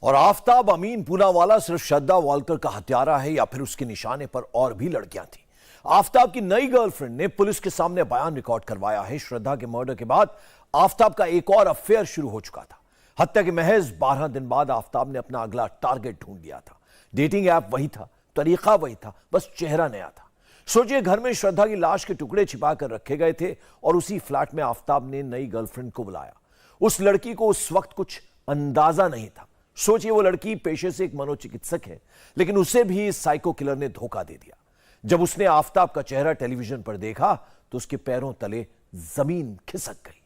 और आफताब अमीन पूनावाला सिर्फ श्रद्धा वालकर का हत्यारा है या फिर उसके निशाने पर और भी लड़कियां थी। आफताब की नई गर्लफ्रेंड ने पुलिस के सामने बयान रिकॉर्ड करवाया है। श्रद्धा के मर्डर के बाद आफताब का एक और अफेयर शुरू हो चुका था। हत्या के महज 12 दिन बाद आफताब ने अपना अगला टारगेट ढूंढ लिया था। डेटिंग ऐप वही था, तरीका वही था, बस चेहरा नया था। सोचिए, घर में श्रद्धा की लाश के टुकड़े छिपा कर रखे गए थे और उसी फ्लैट में आफताब ने नई गर्लफ्रेंड को बुलाया। उस लड़की को उस वक्त कुछ अंदाजा नहीं था। सोचिए, वो लड़की पेशे से एक मनोचिकित्सक है, लेकिन उसे भी इस साइको किलर ने धोखा दे दिया। जब उसने आफताब का चेहरा टेलीविजन पर देखा तो उसके पैरों तले जमीन खिसक गई।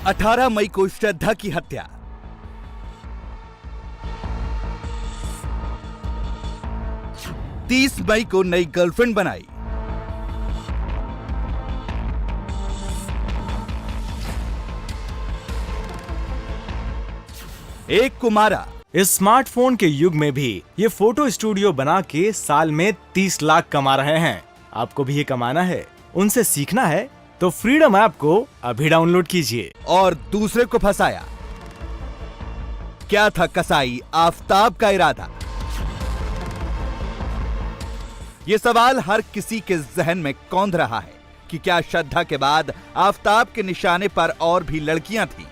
18 मई को श्रद्धा की हत्या। तीस मई को नई गर्लफ्रेंड बनाई। एक को मारा। इस स्मार्टफोन के युग में भी ये फोटो स्टूडियो बना के साल में 30 लाख कमा रहे हैं। आपको भी ये कमाना है, उनसे सीखना है तो फ्रीडम ऐप को अभी डाउनलोड कीजिए। और दूसरे को फंसाया। क्या था कसाई आफताब का इरादा? ये सवाल हर किसी के जहन में कौंध रहा है कि क्या श्रद्धा के बाद आफताब के निशाने पर और भी लड़कियां थीं?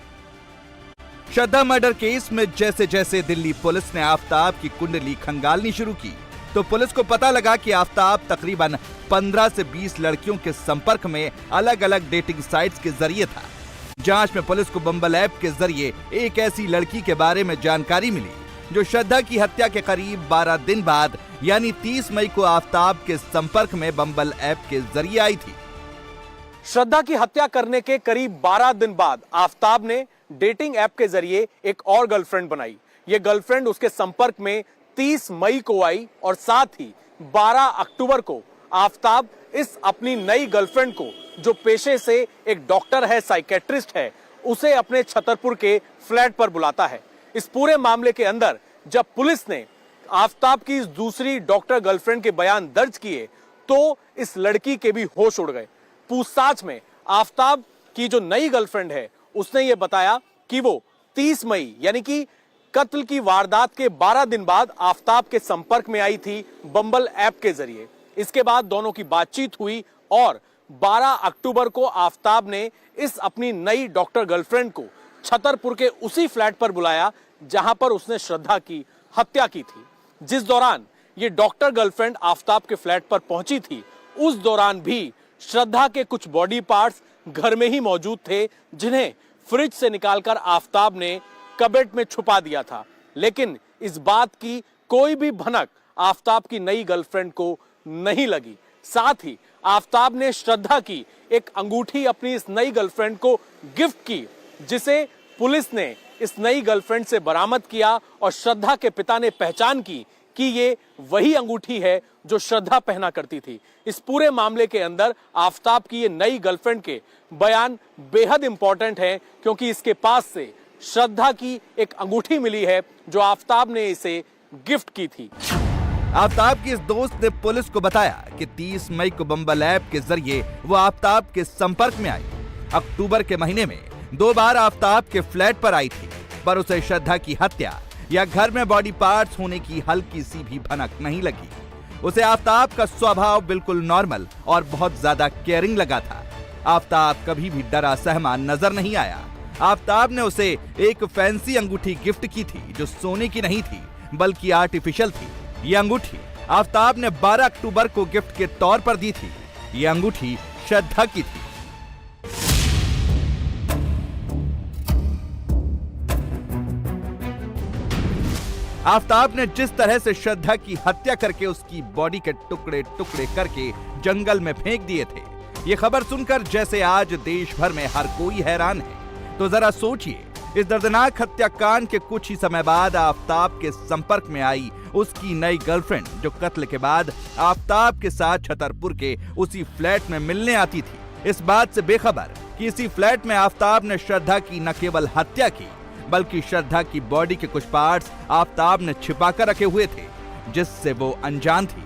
श्रद्धा मर्डर केस में जैसे जैसे दिल्ली पुलिस ने आफताब की कुंडली खंगालनी शुरू की तो पुलिस को पता लगा कि आफताब तकरीबन 15 से 20 लड़कियों के संपर्क में अलग अलग डेटिंग साइट्स के जरिए था। जांच में पुलिस को बम्बल ऐप के जरिए एक ऐसी लड़की के बारे में जानकारी मिली जो श्रद्धा की हत्या के करीब 12 दिन बाद यानी 30 मई को आफताब के संपर्क में बम्बल ऐप के जरिए आई थी। श्रद्धा की हत्या करने के करीब 12 दिन बाद आफताब ने डेटिंग ऐप के जरिए एक और गर्लफ्रेंड बनाई। ये गर्लफ्रेंड उसके संपर्क में 30 मई को आई और साथ ही 12 अक्टूबर को आफताब इस अपनी नई गर्लफ्रेंड को, जो पेशे से एक डॉक्टर है, साइकेट्रिस्ट है, उसे अपने छतरपुर के फ्लैट पर बुलाता है। इस पूरे मामले के अंदर जब पुलिस ने आफताब की इस दूसरी डॉक्टर गर्लफ्रेंड के बयान दर्ज किए तो इस लड़की के भी होश उड़ गए। पूछताछ में आफताब की जो नई गर्लफ्रेंड है उसने ये बताया कि वो 30 मई यानी कि कत्ल की वारदात के 12 दिन बाद आफताब के संपर्क में आई थी बम्बल ऐप के जरिए। इसके बाद दोनों की बातचीत हुई और 12 अक्टूबर को आफताब ने इस अपनी नई डॉक्टर गर्लफ्रेंड को छतरपुर के उसी फ्लैट पर बुलाया जहां पर उसने श्रद्धा की हत्या की थी। जिस दौरान ये डॉक्टर गर्लफ्रेंड आफताब के फ्लैट पर पहुंची थी उस दौरान भी श्रद्धा के कुछ बॉडी पार्ट्स घर में ही मौजूद थे, जिन्हें फ्रिज से निकालकर आफताब ने कबर्ड में छुपा दिया था। लेकिन इस बात की कोई भी भनक आफताब की नई गर्लफ्रेंड को नहीं लगी। साथ ही आफताब ने श्रद्धा की एक अंगूठी अपनी इस नई गर्लफ्रेंड को गिफ्ट की, जिसे पुलिस ने इस नई गर्लफ्रेंड से बरामद किया और श्रद्धा के पिता ने पहचान की कि ये वही अंगूठी है जो श्रद्धा पहना करती थी। इस पूरे मामले के अंदर आफताब की ये नई गर्लफ्रेंड के बयान बेहद इंपॉर्टेंट हैं, क्योंकि इसके पास से श्रद्धा की एक अंगूठी मिली है जो आफताब ने इसे गिफ्ट की थी। आफताब की इस दोस्त ने पुलिस को बताया कि 30 मई को बम्बल ऐप के जरिए वो आफताब के संपर्क में आई। अक्टूबर के महीने में 2 बार आफताब के फ्लैट पर आई थी, पर उसे श्रद्धा की हत्या या घर में बॉडी पार्ट्स होने की हल्की सी भी भनक नहीं लगी। उसे आफताब का स्वभाव बिल्कुल नॉर्मल और बहुत ज्यादा केयरिंग लगा था। आफताब कभी भी डरा सहमा नजर नहीं आया। आफताब ने उसे एक फैंसी अंगूठी गिफ्ट की थी जो सोने की नहीं थी बल्कि आर्टिफिशियल थी। ये अंगूठी आफताब ने 12 अक्टूबर को गिफ्ट के तौर पर दी थी। ये अंगूठी श्रद्धा की थी। आफताब ने जिस तरह से श्रद्धा की हत्या करके उसकी बॉडी के टुकड़े टुकड़े करके जंगल में फेंक दिए थे, ये खबर सुनकर जैसे आज देश भर में हर कोई हैरान है, तो जरा सोचिए, इस दर्दनाक हत्याकांड के कुछ ही समय बाद आफताब के संपर्क में आई उसकी नई गर्लफ्रेंड, जो कत्ल के बाद आफताब के साथ छतरपुर के उसी फ्लैट में मिलने आती थी, इस बात से बेखबर कि इसी फ्लैट में आफताब ने श्रद्धा की न केवल हत्या की बल्कि श्रद्धा की बॉडी के कुछ पार्ट्स आफताब ने छिपाकर रखे हुए थे, जिससे वो अनजान थी।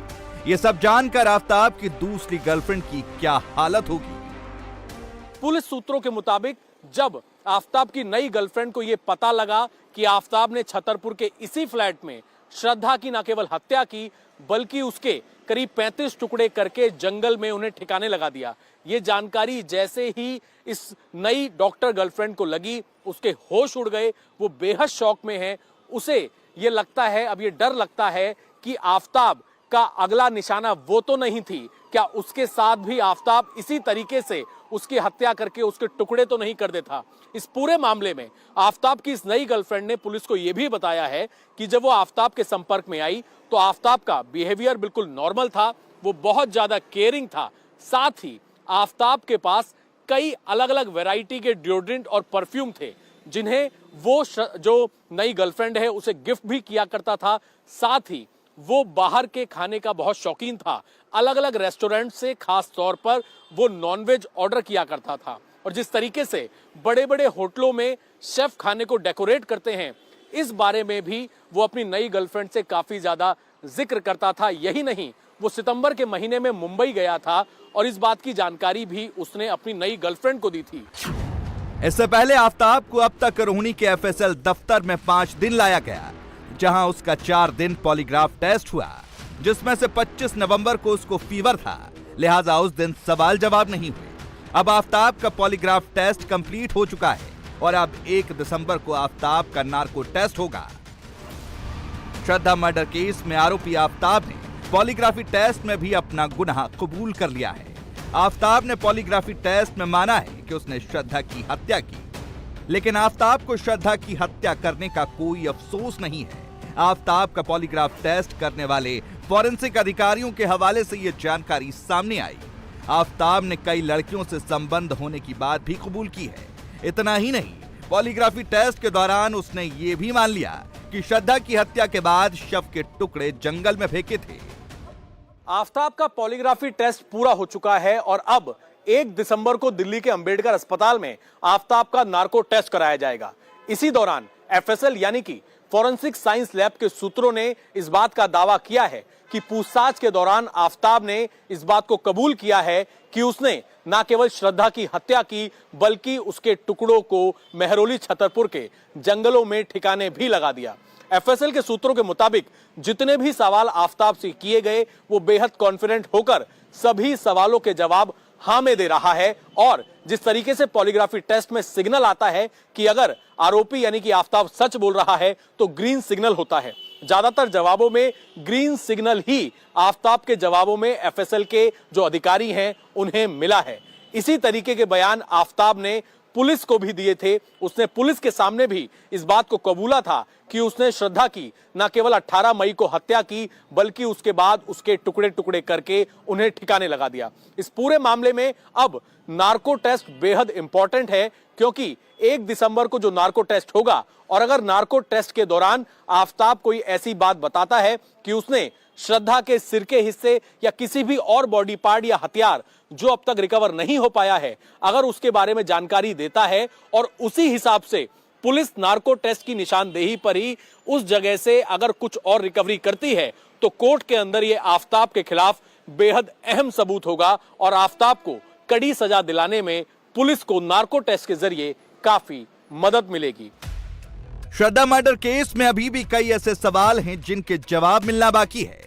ये सब जानकर आफताब की दूसरी गर्लफ्रेंड की क्या हालत होगी। पुलिस सूत्रों के मुताबिक जब आफताब की नई गर्लफ्रेंड को यह पता लगा कि आफताब ने छतरपुर के इसी फ्लैट में श्रद्धा की न केवल हत्या की बल्कि उसके करीब 35 टुकड़े करके जंगल में उन्हें ठिकाने लगा दिया, ये जानकारी जैसे ही इस नई डॉक्टर गर्लफ्रेंड को लगी, उसके होश उड़ गए। वो बेहद शौक में है। उसे ये लगता है, अब ये डर लगता है कि आफताब का अगला निशाना वो तो नहीं थी, क्या उसके साथ भी आफताब इसी तरीके से उसकी हत्या करके उसके टुकड़े तो नहीं कर देता। इस पूरे मामले में आफताब की इस नई गर्लफ्रेंड ने पुलिस को यह भी बताया है कि जब वो आफताब के संपर्क में आई तो आफताब का बिहेवियर बिल्कुल नॉर्मल था, वो बहुत ज्यादा केयरिंग था। साथ ही आफताब के पास कई अलग अलग वैरायटी के डिओड्रेंट और परफ्यूम थे, जिन्हें वो जो नई गर्लफ्रेंड है उसे गिफ्ट भी किया करता था। साथ ही वो बाहर के खाने का बहुत शौकीन था, अलग अलग रेस्टोरेंट से खास तौर पर वो नॉनवेज ऑर्डर किया करता था। और जिस तरीके से बड़े बड़े होटलों में शेफ खाने को डेकोरेट करते हैं, इस बारे में भी वो अपनी नई गर्लफ्रेंड से काफी ज्यादा जिक्र करता था। यही नहीं, वो सितंबर के महीने में मुंबई गया था और इस बात की जानकारी भी उसने अपनी नई गर्लफ्रेंड को दी थी। इससे पहले आफताब को अब तक रोहिणी के एफएसएल दफ्तर में 5 दिन लाया गया, जहां उसका 4 दिन पॉलीग्राफ टेस्ट हुआ, जिसमें से 25 नवंबर को उसको फीवर था, लिहाजा उस दिन सवाल जवाब नहीं हुए। अब आफताब का पॉलीग्राफ टेस्ट कंप्लीट हो चुका है और अब 1 दिसंबर को आफताब का नार्को टेस्ट होगा। श्रद्धा मर्डर केस में आरोपी आफताब ने पॉलीग्राफी टेस्ट में भी अपना गुनाह कबूल कर लिया है। आफताब ने पॉलीग्राफी टेस्ट में माना है कि उसने श्रद्धा की हत्या की, लेकिन आफताब को श्रद्धा की हत्या करने का कोई अफसोस नहीं है। आफताब का पॉलीग्राफ टेस्ट करने वाले फॉरेंसिक अधिकारियों के हवाले से यह जानकारी सामने आई। आफताब ने कई लड़कियों से संबंध होने की बात भी कबूल की है। इतना ही नहीं, पॉलीग्राफी टेस्ट के दौरान उसने ये भी मान लिया कि श्रद्धा की हत्या के बाद शव के टुकड़े जंगल में फेंके थे। आफताब का पॉलीग्राफी टेस्ट पूरा हो चुका है और अब 1 दिसंबर को दिल्ली के अंबेडकर अस्पताल में आफताब का नार्को टेस्ट कराया जाएगा। इसी दौरान एफएसएल यानी कि फॉरेंसिक साइंस लैब के सूत्रों ने इस बात का दावा किया है कि पूछताछ के दौरान आफताब ने इस बात को कबूल किया है कि उसने न केवल श्रद्धा की हत्या की बल्कि उसके टुकड़ों को मेहरौली छतरपुर के जंगलों में ठिकाने भी लगा दिया। एफएसएल के सूत्रों के मुताबिक जितने भी सवाल आफताब से किए गए वो बेहद कॉन्फिडेंट होकर सभी सवालों के जवाब हाँ में दे रहा है। और जिस तरीके से पॉलीग्राफी टेस्ट में सिग्नल आता है कि अगर आरोपी यानी कि आफताब सच बोल रहा है तो ग्रीन सिग्नल होता है। ज्यादातर जवाबों में ग्रीन सिग्नल ही आफताब के जवाबों में एफएसएल के जो अधिकारी हैं उन्हें मिला है। इसी तरीके के बयान आफताब ने पुलिस को भी दिए थे। उसने पुलिस के सामने भी इस बात को कबूला था कि उसने श्रद्धा की न केवल 18 मई को हत्या की बल्कि उसके बाद उसके टुकड़े टुकड़े करके उन्हें ठिकाने लगा दिया। इस पूरे मामले में अब नार्को टेस्ट बेहद इंपॉर्टेंट है, क्योंकि 1 दिसंबर को जो नार्को टेस्ट होगा और अगर नार्को टेस्ट के दौरान आफताब कोई ऐसी बात बताता है कि उसने श्रद्धा के सिर के हिस्से या किसी भी और बॉडी पार्ट या हथियार जो अब तक रिकवर नहीं हो पाया है, अगर उसके बारे में जानकारी देता है और उसी हिसाब से पुलिस नार्को टेस्ट की निशानदेही पर ही उस जगह से अगर कुछ और रिकवरी करती है तो कोर्ट के अंदर ये आफताब के खिलाफ बेहद अहम सबूत होगा और आफताब को कड़ी सजा दिलाने में पुलिस को नार्को टेस्ट के जरिए काफी मदद मिलेगी। श्रद्धा मर्डर केस में अभी भी कई ऐसे सवाल हैं जिनके जवाब मिलना बाकी है।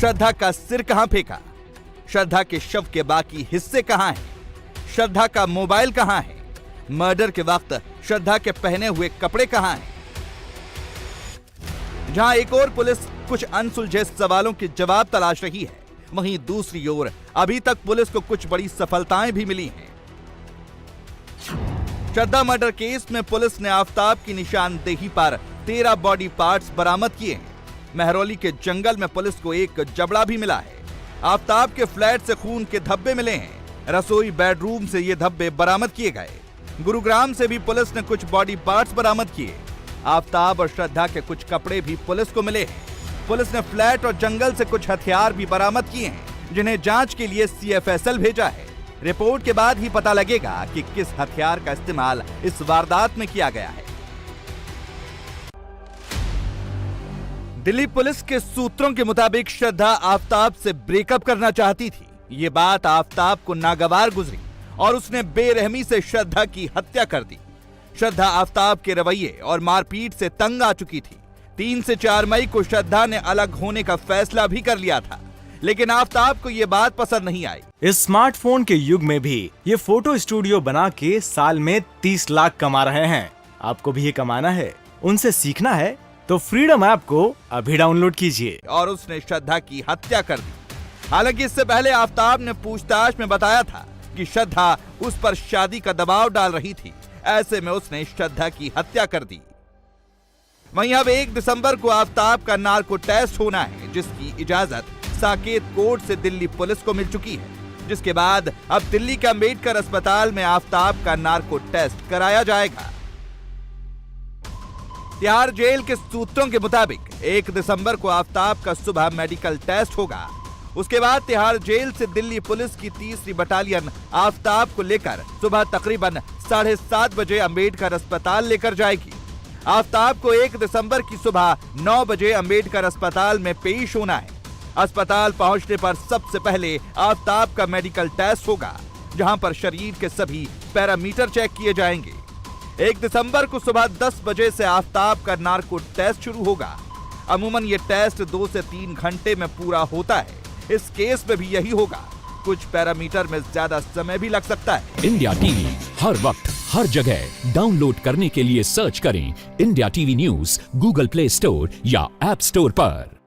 श्रद्धा का सिर कहां फेंका? श्रद्धा के शव के बाकी हिस्से कहां हैं? श्रद्धा का मोबाइल कहां है? मर्डर के वक्त श्रद्धा के पहने हुए कपड़े कहां हैं? जहां एक और पुलिस कुछ अनसुलझे सवालों के जवाब तलाश रही है, वहीं दूसरी ओर अभी तक पुलिस को कुछ बड़ी सफलताएं भी मिली हैं। श्रद्धा मर्डर केस में पुलिस ने आफताब की निशानदेही पर 13 बॉडी पार्ट्स बरामद किए हैं। मेहरौली के जंगल में पुलिस को एक जबड़ा भी मिला है। आफताब के फ्लैट से खून के धब्बे मिले हैं। रसोई बेडरूम से ये धब्बे बरामद किए गए। गुरुग्राम से भी पुलिस ने कुछ बॉडी पार्ट्स बरामद किए। आफताब और श्रद्धा के कुछ कपड़े भी पुलिस को मिले हैं। पुलिस ने फ्लैट और जंगल से कुछ हथियार भी बरामद किए हैं, जिन्हें जांच के लिए CFSL भेजा है। रिपोर्ट के बाद ही पता लगेगा कि किस हथियार का इस्तेमाल इस वारदात में किया गया है। दिल्ली पुलिस के सूत्रों के मुताबिक श्रद्धा आफताब से ब्रेकअप करना चाहती थी। ये बात आफताब को नागवार गुजरी और उसने बेरहमी से श्रद्धा की हत्या कर दी। श्रद्धा आफताब के रवैये और मारपीट से तंग आ चुकी थी। 3 से 4 मई को श्रद्धा ने अलग होने का फैसला भी कर लिया था, लेकिन आफताब को ये बात पसंद नहीं आई। इस स्मार्टफोन के युग में भी ये फोटो स्टूडियो बना के साल में 30 लाख कमा रहे हैं। आपको भी ये कमाना है, उनसे सीखना है तो फ्रीडम ऐप को अभी डाउनलोड कीजिए। और उसने श्रद्धा की हत्या कर दी। हालांकि इससे पहले आफताब ने पूछताछ में बताया था कि श्रद्धा उस पर शादी का दबाव डाल रही थी, ऐसे में उसने श्रद्धा की हत्या कर दी। वहीं अब 1 दिसंबर को आफताब का नार्को टेस्ट होना है, जिसकी इजाजत साकेत कोर्ट से दिल्ली पुलिस को मिल चुकी है, जिसके बाद अब दिल्ली के अंबेडकर अस्पताल में आफताब का नार्को टेस्ट कराया जाएगा। तिहाड़ जेल के सूत्रों के मुताबिक 1 दिसंबर को आफताब का सुबह मेडिकल टेस्ट होगा। उसके बाद तिहाड़ जेल से दिल्ली पुलिस की 3री बटालियन आफताब को लेकर सुबह तकरीबन 7:30 बजे अंबेडकर अस्पताल लेकर जाएगी। आफताब को 1 दिसंबर की सुबह 9 बजे अंबेडकर अस्पताल में पेश होना है। अस्पताल पहुंचने पर सबसे पहले आफताब का मेडिकल टेस्ट होगा, जहां पर शरीर के सभी पैरामीटर चेक किए जाएंगे। 1 दिसंबर को सुबह 10 बजे से आफताब का नार्को टेस्ट शुरू होगा। अमूमन ये टेस्ट 2 से 3 घंटे में पूरा होता है। इस केस में भी यही होगा। कुछ पैरामीटर में ज्यादा समय भी लग सकता है। इंडिया टीवी हर वक्त हर जगह डाउनलोड करने के लिए सर्च करें India TV news Google play store या ऐप स्टोर पर।